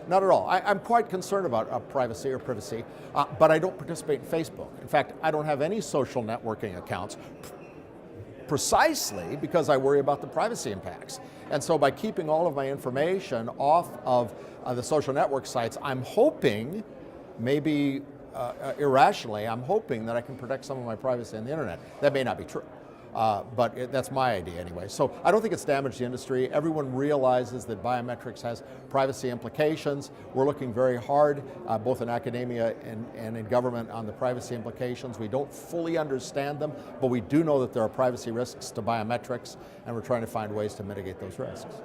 not at all. I'm quite concerned about privacy or privacy, but I don't participate in Facebook. In fact, I don't have any social networking accounts precisely because I worry about the privacy impacts. And so by keeping all of my information off of the social network sites, I'm hoping, maybe irrationally, I'm hoping that I can protect some of my privacy on the internet. That may not be true. But that's my idea anyway. So I don't think it's damaged the industry. Everyone realizes that biometrics has privacy implications. We're looking very hard, both in academia and in government, on the privacy implications. We don't fully understand them, but we do know that there are privacy risks to biometrics, and we're trying to find ways to mitigate those risks.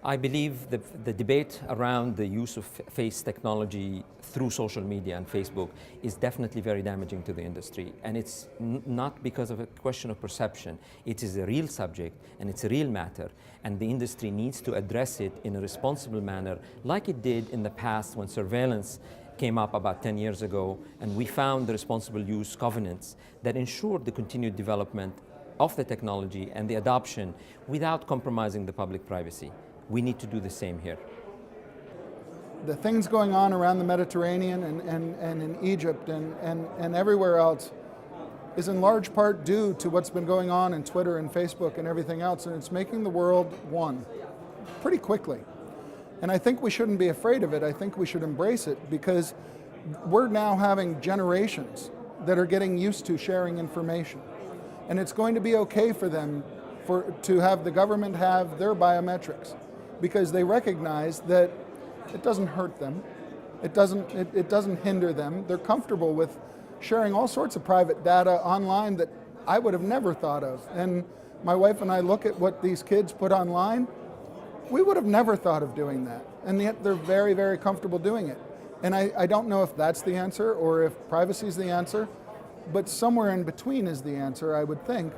I believe the debate around the use of face technology through social media and Facebook is definitely very damaging to the industry. And it's not because of a question of perception. It is a real subject and it's a real matter. And the industry needs to address it in a responsible manner, like it did in the past when surveillance came up about 10 years ago, and we found the responsible use covenants that ensured the continued development of the technology and the adoption without compromising the public privacy. We need to do the same here. The things going on around the Mediterranean and in Egypt and everywhere else is in large part due to what's been going on in Twitter and Facebook and everything else, and it's making the world one pretty quickly. And I think we shouldn't be afraid of it. I think we should embrace it, because we're now having generations that are getting used to sharing information. And it's going to be okay for them to have the government have their biometrics, because they recognize that it doesn't hurt them, it doesn't hinder them. They're comfortable with sharing all sorts of private data online that I would have never thought of. And my wife and I look at what these kids put online, we would have never thought of doing that. And yet they're very, very comfortable doing it. And I don't know if that's the answer or if privacy is the answer, but somewhere in between is the answer, I would think.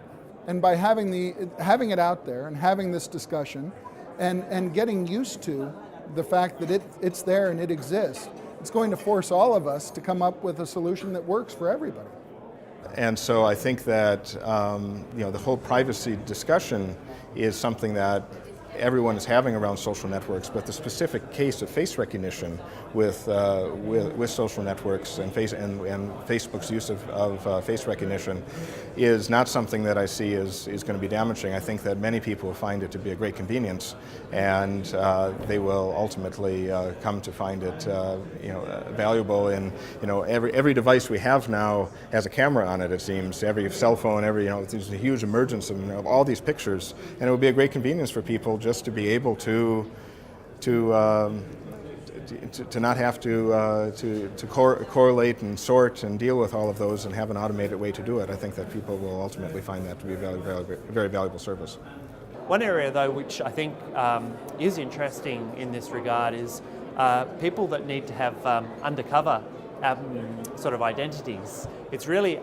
And by having it out there and having this discussion and getting used to the fact that it's there and it exists, it's going to force all of us to come up with a solution that works for everybody. And so I think that the whole privacy discussion is something that everyone is having around social networks, but the specific case of face recognition with social networks and Facebook's use of face recognition is not something that I see is going to be damaging. I think that many people will find it to be a great convenience, and they will ultimately come to find it valuable. And every device we have now has a camera on it. It seems every cell phone, there's a huge emergence of all these pictures, and it would be a great convenience for people just to be able to not have to correlate and sort and deal with all of those and have an automated way to do it. I think that people will ultimately find that to be a very valuable service. One area, though, which I think is interesting in this regard is people that need to have undercover sort of identities. It's really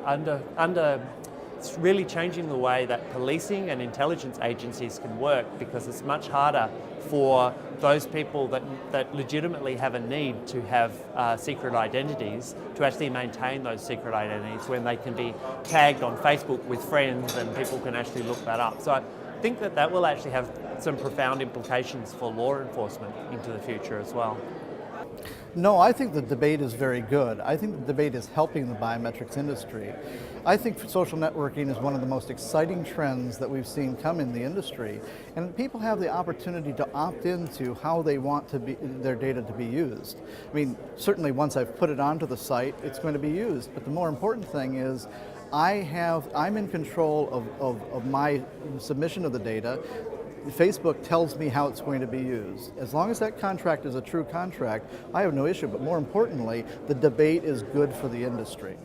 It's really changing the way that policing and intelligence agencies can work, because it's much harder for those people that legitimately have a need to have secret identities to actually maintain those secret identities when they can be tagged on Facebook with friends and people can actually look that up. So I think that will actually have some profound implications for law enforcement into the future as well. No, I think the debate is very good. I think the debate is helping the biometrics industry. I think social networking is one of the most exciting trends that we've seen come in the industry, and people have the opportunity to opt into how they want their data to be used. I mean, certainly once I've put it onto the site, it's going to be used, but the more important thing is I'm in control of my submission of the data. Facebook tells me how it's going to be used. As long as that contract is a true contract, I have no issue, but more importantly, the debate is good for the industry.